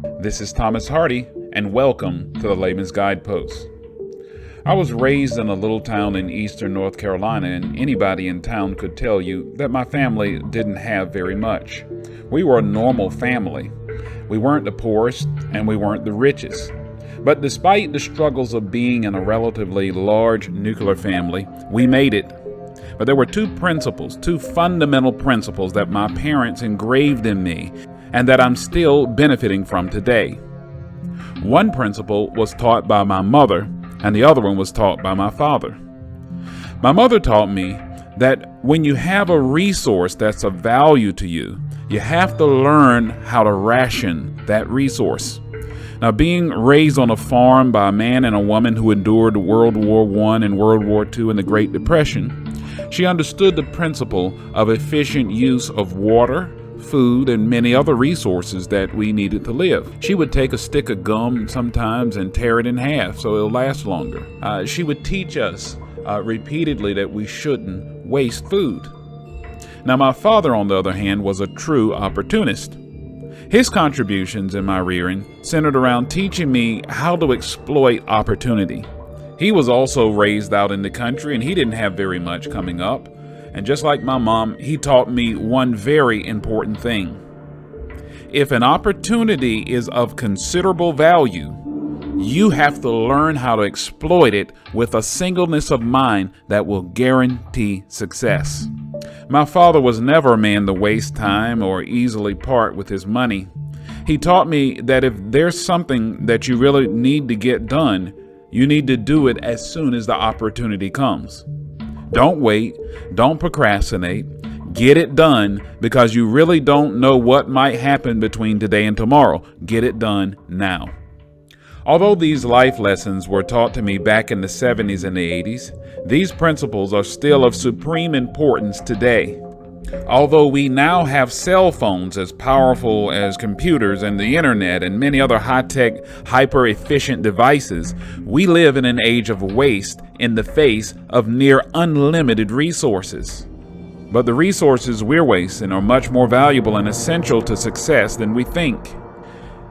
This is Thomas Hardy, and welcome to the Layman's Guidepost. I was raised in a little town in eastern North Carolina, and anybody in town could tell you that my family didn't have very much. We were a normal family. We weren't the poorest, and we weren't the richest. But despite the struggles of being in a relatively large nuclear family, we made it. But there were two fundamental principles that my parents engraved in me and that I'm still benefiting from today. One principle was taught by my mother, and the other one was taught by my father. My mother taught me that when you have a resource that's of value to you, you have to learn how to ration that resource. Now, being raised on a farm by a man and a woman who endured World War I and World War II and the Great Depression, she understood the principle of efficient use of water, food, and many other resources that we needed to live. She would take a stick of gum sometimes and tear it in half so it'll last longer. She would teach us repeatedly that we shouldn't waste food. Now, my father, on the other hand, was a true opportunist. His contributions in my rearing centered around teaching me how to exploit opportunity. He was also raised out in the country, and he didn't have very much coming up. And just like my mom, he taught me one very important thing. If an opportunity is of considerable value, you have to learn how to exploit it with a singleness of mind that will guarantee success. My father was never a man to waste time or easily part with his money. He taught me that if there's something that you really need to get done, you need to do it as soon as the opportunity comes. Don't wait, don't procrastinate, get it done because you really don't know what might happen between today and tomorrow. Get it done now. Although these life lessons were taught to me back in the 70s and the 80s, these principles are still of supreme importance today. Although we now have cell phones as powerful as computers and the internet and many other high-tech, hyper-efficient devices, we live in an age of waste in the face of near unlimited resources. But the resources we're wasting are much more valuable and essential to success than we think.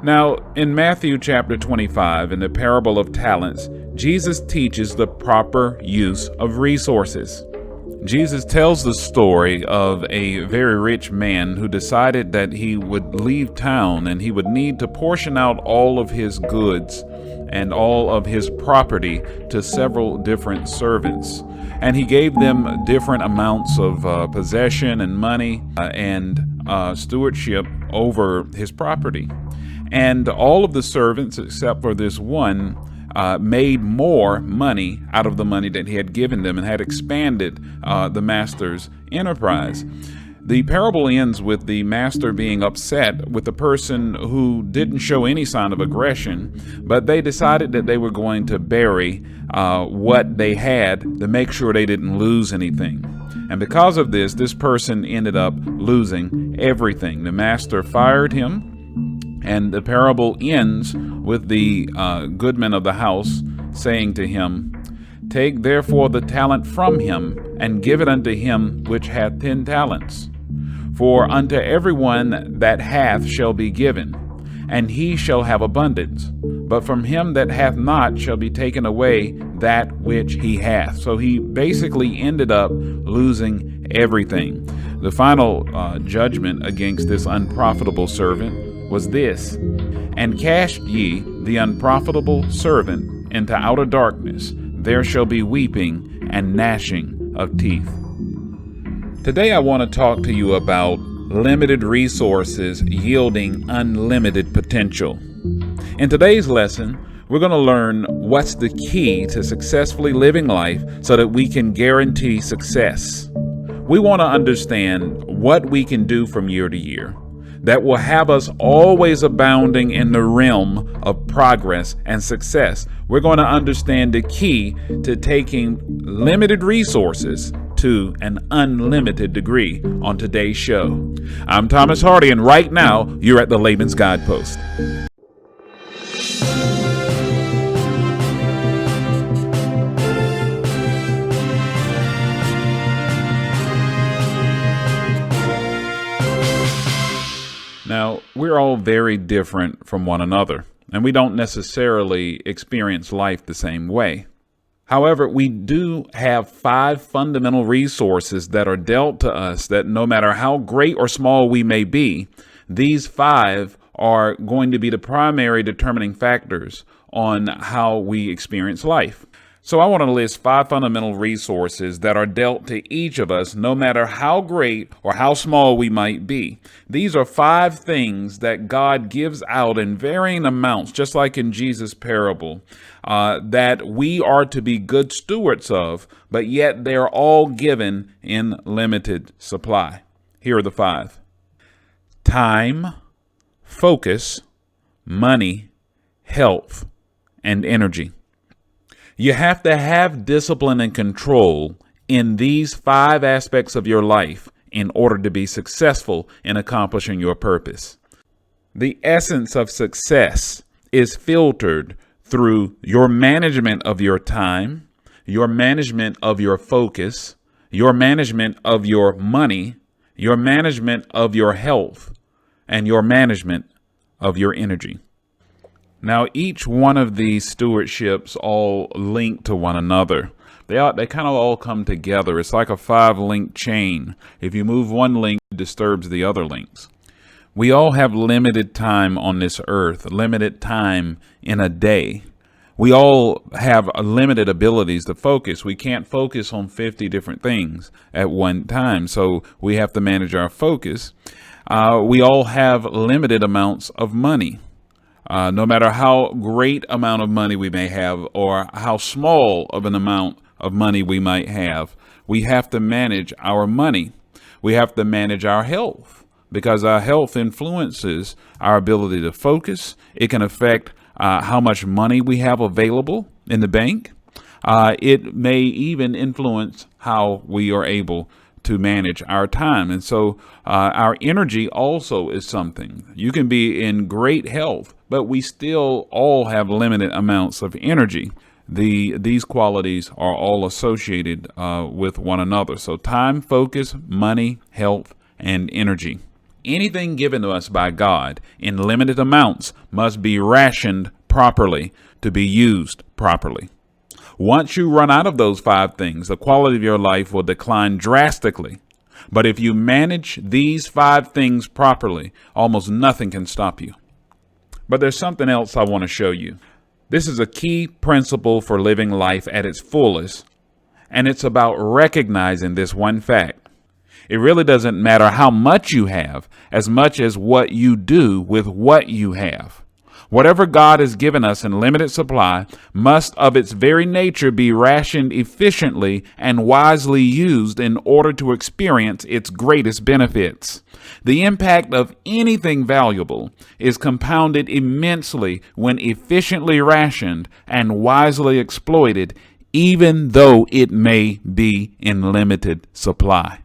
Now, in Matthew chapter 25, in the parable of talents, Jesus teaches the proper use of resources. Jesus tells the story of a very rich man who decided that he would leave town and he would need to portion out all of his goods and all of his property to several different servants. And he gave them different amounts of possession and money and stewardship over his property. And all of the servants, except for this one, made more money out of the money that he had given them and had expanded the master's enterprise. The parable ends with the master being upset with the person who didn't show any sign of aggression, but they decided that they were going to bury what they had to make sure they didn't lose anything. And because of this person ended up losing everything. The master fired him. And the parable ends with the goodman of the house saying to him, "Take therefore the talent from him, and give it unto him which hath 10 talents. For unto everyone that hath shall be given, and he shall have abundance. But from him that hath not shall be taken away that which he hath." So he basically ended up losing everything. The final judgment against this unprofitable servant was this: "And cast ye the unprofitable servant into outer darkness. There shall be weeping and gnashing of teeth." Today I want to talk to you about limited resources yielding unlimited potential. In today's lesson, we're going to learn what's the key to successfully living life so that we can guarantee success. We want to understand what we can do from year to year that will have us always abounding in the realm of progress and success. We're going to understand the key to taking limited resources to an unlimited degree on today's show. I'm Thomas Hardy, and right now you're at the Layman's Guidepost. Now, we're all very different from one another, and we don't necessarily experience life the same way. However, we do have 5 fundamental resources that are dealt to us that no matter how great or small we may be, these 5 are going to be the primary determining factors on how we experience life. So I want to list 5 fundamental resources that are dealt to each of us, no matter how great or how small we might be. These are 5 things that God gives out in varying amounts, just like in Jesus' parable, that we are to be good stewards of, but yet they're all given in limited supply. Here are the 5. Time, focus, money, health, and energy. You have to have discipline and control in these 5 aspects of your life in order to be successful in accomplishing your purpose. The essence of success is filtered through your management of your time, your management of your focus, your management of your money, your management of your health, and your management of your energy. Now, each one of these stewardships all link to one another. They kind of all come together. It's like a 5-link chain. If you move one link, it disturbs the other links. We all have limited time on this earth, limited time in a day. We all have limited abilities to focus. We can't focus on 50 different things at one time, so we have to manage our focus. We all have limited amounts of money. No matter how great amount of money we may have or how small of an amount of money we might have, we have to manage our money. We have to manage our health because our health influences our ability to focus. It can affect how much money we have available in the bank. It may even influence how we are able to manage our time. And so our energy also is something. You can be in great health, but we still all have limited amounts of energy. These qualities are all associated with one another. So time, focus, money, health, and energy. Anything given to us by God in limited amounts must be rationed properly to be used properly. Once you run out of those 5 things, the quality of your life will decline drastically. But if you manage these 5 things properly, almost nothing can stop you. But there's something else I want to show you. This is a key principle for living life at its fullest, and it's about recognizing this one fact. It really doesn't matter how much you have, as much as what you do with what you have. Whatever God has given us in limited supply must of its very nature be rationed efficiently and wisely used in order to experience its greatest benefits. The impact of anything valuable is compounded immensely when efficiently rationed and wisely exploited, even though it may be in limited supply.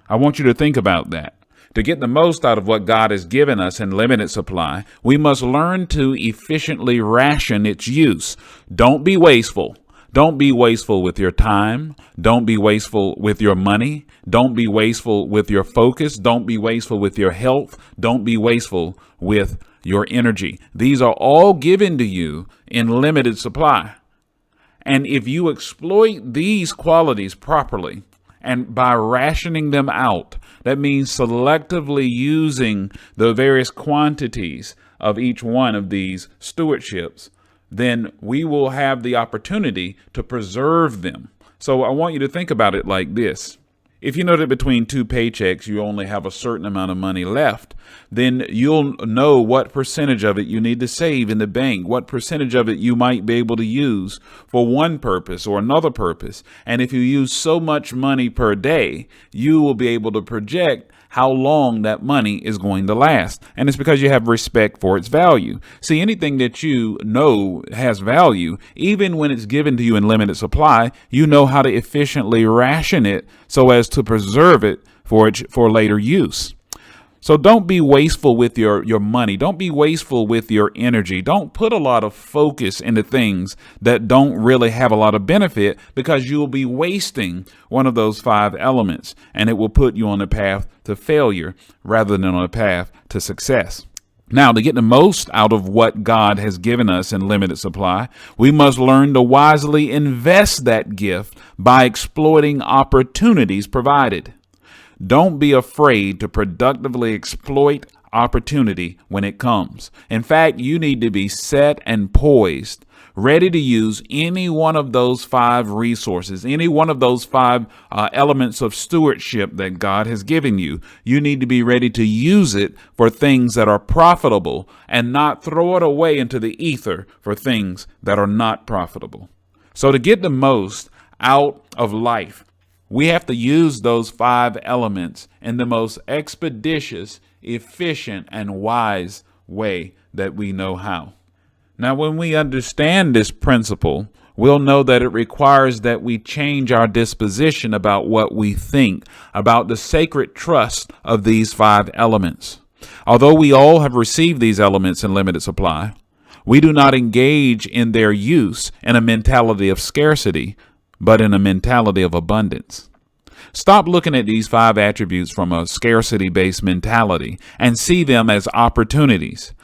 I want you to think about that. To get the most out of what God has given us in limited supply, we must learn to efficiently ration its use. Don't be wasteful. Don't be wasteful with your time. Don't be wasteful with your money. Don't be wasteful with your focus. Don't be wasteful with your health. Don't be wasteful with your energy. These are all given to you in limited supply. And if you exploit these qualities properly, and by rationing them out, that means selectively using the various quantities of each one of these stewardships, then we will have the opportunity to preserve them. So I want you to think about it like this. If you know that between 2 paychecks you only have a certain amount of money left, then you'll know what percentage of it you need to save in the bank, what percentage of it you might be able to use for one purpose or another purpose. And if you use so much money per day, you will be able to project how long that money is going to last. And it's because you have respect for its value. See, anything that you know has value, even when it's given to you in limited supply, you know how to efficiently ration it so as to preserve it for later use. So don't be wasteful with your money. Don't be wasteful with your energy. Don't put a lot of focus into things that don't really have a lot of benefit, because you will be wasting one of those 5 elements, and it will put you on a path to failure rather than on a path to success. Now, to get the most out of what God has given us in limited supply, we must learn to wisely invest that gift by exploiting opportunities provided. Don't be afraid to productively exploit opportunity when it comes. In fact, you need to be set and poised, ready to use any one of those 5 resources, any one of those 5 elements of stewardship that God has given you. You need to be ready to use it for things that are profitable and not throw it away into the ether for things that are not profitable. So to get the most out of life, we have to use those 5 elements in the most expeditious, efficient, and wise way that we know how. Now, when we understand this principle, we'll know that it requires that we change our disposition about what we think about the sacred trust of these 5 elements. Although we all have received these elements in limited supply, we do not engage in their use in a mentality of scarcity, but in a mentality of abundance. Stop looking at these 5 attributes from a scarcity-based mentality and see them as opportunities.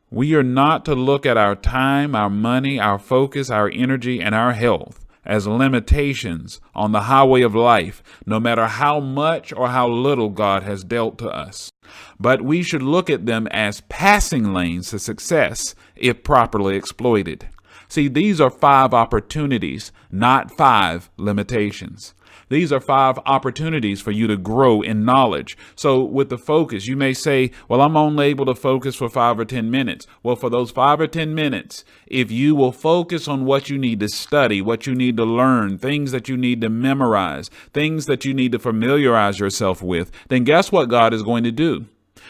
We are not to look at our time, our money, our focus, our energy, and our health as limitations on the highway of life, no matter how much or how little God has dealt to us. But we should look at them as passing lanes to success if properly exploited. See, these are 5 opportunities, not 5 limitations. These are 5 opportunities for you to grow in knowledge. So with the focus, you may say, well, I'm only able to focus for 5 or 10 minutes. Well, for those 5 or 10 minutes, if you will focus on what you need to study, what you need to learn, things that you need to memorize, things that you need to familiarize yourself with, then guess what God is going to do?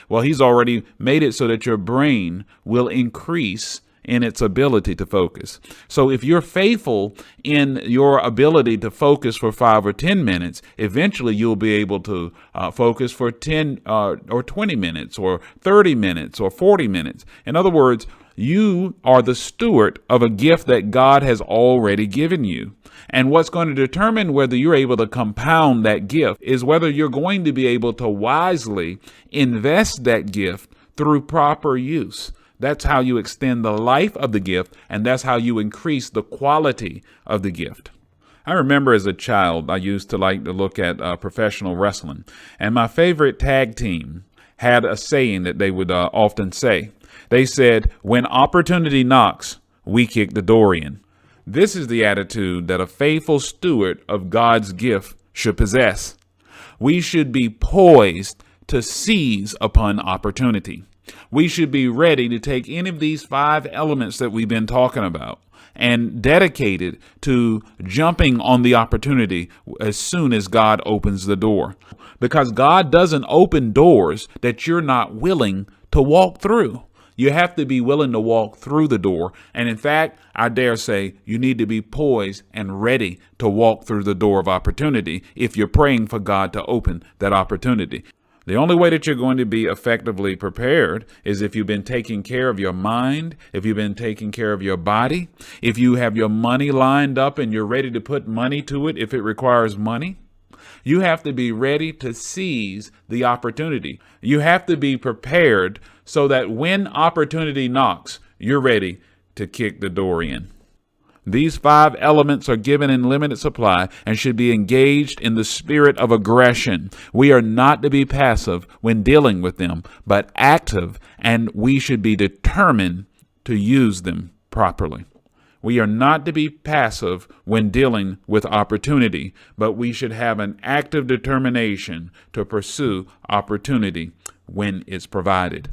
Well, he's already made it so that your brain will increase in its ability to focus. So if you're faithful in your ability to focus for 5 or 10 minutes, eventually you'll be able to focus for 10 or 20 minutes or 30 minutes or 40 minutes. In other words, you are the steward of a gift that God has already given you. And what's going to determine whether you're able to compound that gift is whether you're going to be able to wisely invest that gift through proper use. That's how you extend the life of the gift, and that's how you increase the quality of the gift. I remember as a child, I used to like to look at professional wrestling, and my favorite tag team had a saying that they would often say. They said, when opportunity knocks, we kick the door in. This is the attitude that a faithful steward of God's gift should possess. We should be poised to seize upon opportunity. We should be ready to take any of these 5 elements that we've been talking about and dedicated to jumping on the opportunity as soon as God opens the door. Because God doesn't open doors that you're not willing to walk through. You have to be willing to walk through the door. And in fact, I dare say you need to be poised and ready to walk through the door of opportunity if you're praying for God to open that opportunity. The only way that you're going to be effectively prepared is if you've been taking care of your mind, if you've been taking care of your body, if you have your money lined up and you're ready to put money to it if it requires money. You have to be ready to seize the opportunity. You have to be prepared so that when opportunity knocks, you're ready to kick the door in. These 5 elements are given in limited supply and should be engaged in the spirit of aggression. We are not to be passive when dealing with them, but active, and we should be determined to use them properly. We are not to be passive when dealing with opportunity, but we should have an active determination to pursue opportunity when it's provided.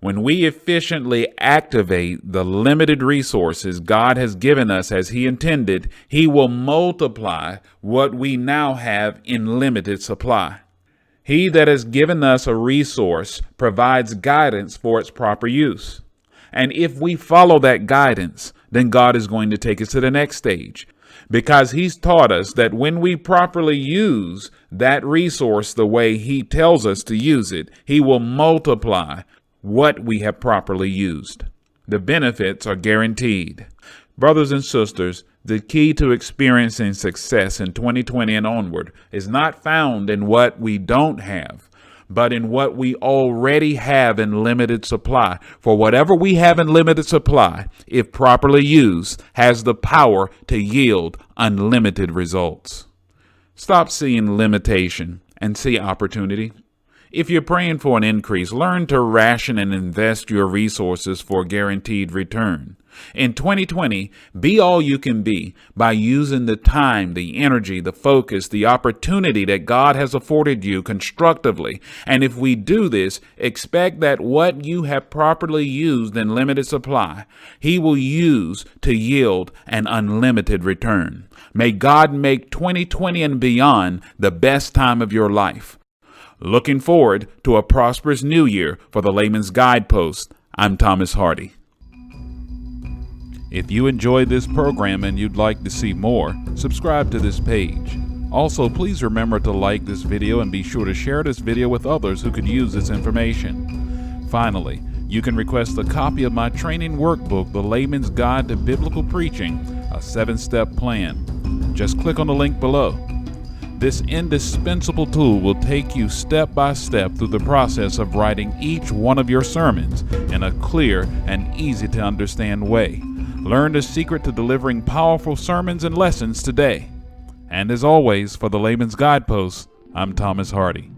When we efficiently activate the limited resources God has given us as He intended, He will multiply what we now have in limited supply. He that has given us a resource provides guidance for its proper use. And if we follow that guidance, then God is going to take us to the next stage. Because He's taught us that when we properly use that resource the way He tells us to use it, He will multiply what we have properly used. The benefits are guaranteed. Brothers and sisters, the key to experiencing success in 2020 and onward is not found in what we don't have, but in what we already have in limited supply. For whatever we have in limited supply, if properly used, has the power to yield unlimited results. Stop seeing limitation and see opportunity. If you're praying for an increase, learn to ration and invest your resources for guaranteed return. In 2020, be all you can be by using the time, the energy, the focus, the opportunity that God has afforded you constructively. And if we do this, expect that what you have properly used in limited supply, He will use to yield an unlimited return. May God make 2020 and beyond the best time of your life. Looking forward to a prosperous new year for the Layman's Guidepost. I'm Thomas Hardy. If you enjoyed this program and you'd like to see more, subscribe to this page. Also, please remember to like this video and be sure to share this video with others who could use this information. Finally, you can request a copy of my training workbook, The Layman's Guide to Biblical Preaching, a 7-step plan. Just click on the link below. This indispensable tool will take you step by step through the process of writing each one of your sermons in a clear and easy to understand way. Learn the secret to delivering powerful sermons and lessons today. And as always, for the Layman's Guidepost, I'm Thomas Hardy.